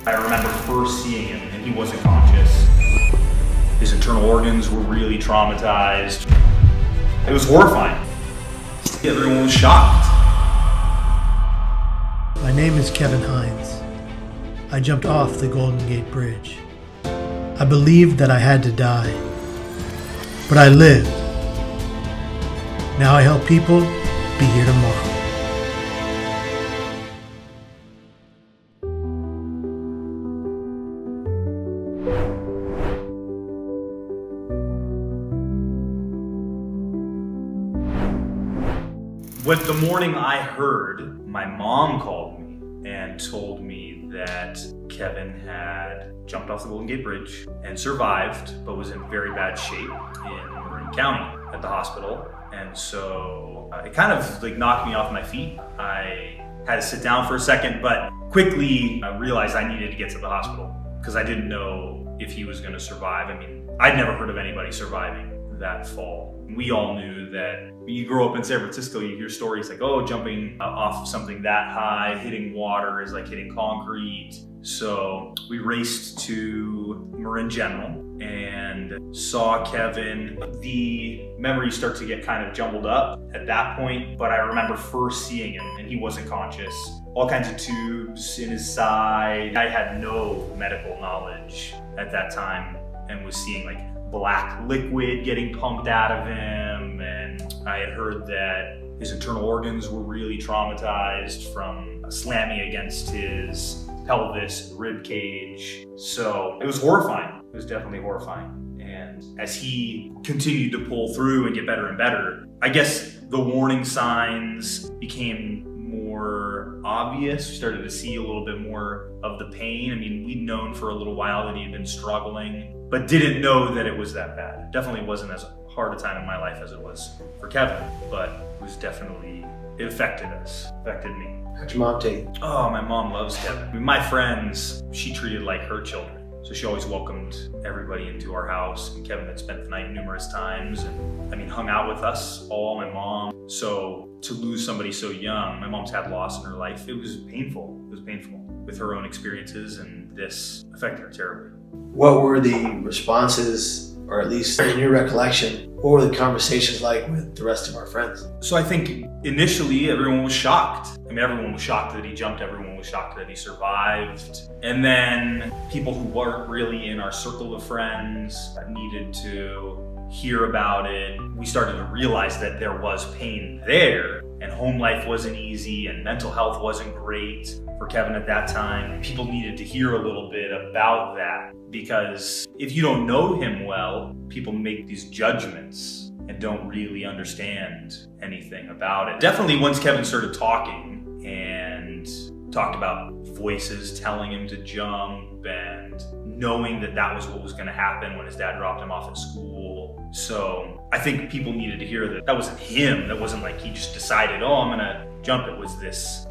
I remember first seeing him and he wasn't conscious. His internal organs were really traumatized. It was horrifying. Everyone was shocked. My name is Kevin Hines. I jumped off the Golden Gate Bridge. I believed that I had to die, but I lived. Now I help people be here tomorrow. When the morning I heard, my mom called me and told me that Kevin had jumped off the Golden Gate Bridge and survived, but was in very bad shape in Marin County at the hospital. And so it kind of knocked me off my feet. I had to sit down for a second, but quickly I realized I needed to get to the hospital because I didn't know if he was going to survive. I mean, I'd never heard of anybody surviving that fall. We all knew that when you grow up in San Francisco, you hear stories like, oh, jumping off something that high, hitting water is like hitting concrete. So we raced to Marin General and saw Kevin. The memories start to get kind of jumbled up at that point, but I remember first seeing him and he wasn't conscious. All kinds of tubes in his side. I had no medical knowledge at that time and was seeing black liquid getting pumped out of him, and I had heard that his internal organs were really traumatized from slamming against his pelvis, rib cage. So it was horrifying. It was definitely horrifying. And as he continued to pull through and get better and better, I guess the warning signs became more obvious. We started to see a little bit more of the pain. I mean, we'd known for a little while that he had been struggling, but didn't know that it was that bad. It definitely wasn't as hard a time in my life as it was for Kevin, but it affected us, affected me. How'd your mom take it? Oh, my mom loves Kevin. I mean, my friends, she treated like her children. So she always welcomed everybody into our house, and Kevin had spent the night numerous times and hung out with us all, my mom. So to lose somebody so young, my mom's had loss in her life. It was painful. It was painful with her own experiences, and this affected her terribly. What were the responses, or at least in your recollection, what were the conversations like with the rest of our friends? So I think initially everyone was shocked. I mean, everyone was shocked that he jumped. Everyone was shocked that he survived. And then people who weren't really in our circle of friends needed to hear about it. We started to realize that there was pain there, and home life wasn't easy, and mental health wasn't great for Kevin at that time. People needed to hear a little bit about that, because if you don't know him well, people make these judgments and don't really understand anything about it. Definitely once Kevin started talking and talked about voices telling him to jump and knowing that that was what was going to happen when his dad dropped him off at school. So I think people needed to hear that wasn't him. That wasn't like he just decided, oh, I'm going to jump. It was this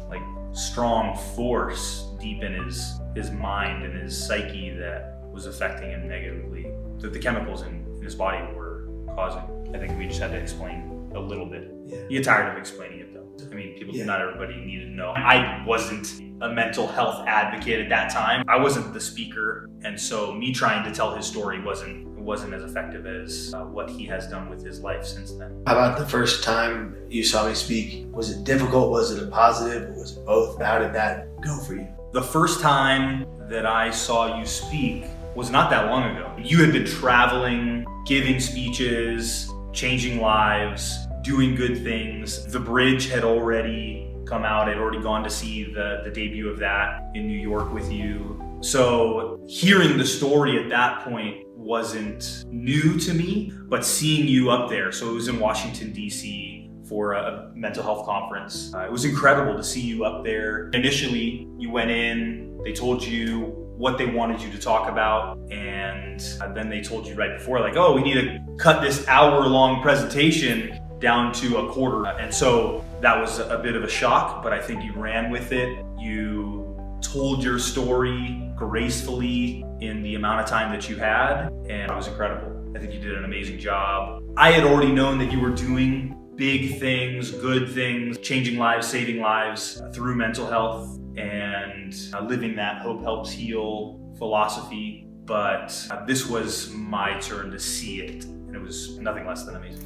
strong force deep in his mind and his psyche that was affecting him negatively, that the chemicals in his body were causing. I think we just had to explain a little bit. Yeah. You get tired of explaining it though. I mean, not everybody needed to know. I wasn't a mental health advocate at that time. I wasn't the speaker, and so me trying to tell his story wasn't as effective as what he has done with his life since then. How about the first time you saw me speak? Was it difficult? Was it a positive? Or was it both? How did that go for you? The first time that I saw you speak was not that long ago. You had been traveling, giving speeches, changing lives, doing good things. The Bridge had already come out. I'd already gone to see the debut of that in New York with you. So hearing the story at that point wasn't new to me, but seeing you up there, so it was in Washington, D.C. for a mental health conference. It was incredible to see you up there. Initially, you went in, they told you what they wanted you to talk about, and then they told you right before, oh, we need to cut this hour-long presentation down to a quarter. And so that was a bit of a shock, but I think you ran with it. You told your story gracefully in the amount of time that you had, and it was incredible. I think you did an amazing job. I had already known that you were doing big things, good things, changing lives, saving lives through mental health. and living that hope helps heal philosophy. But this was my turn to see it, and it was nothing less than amazing.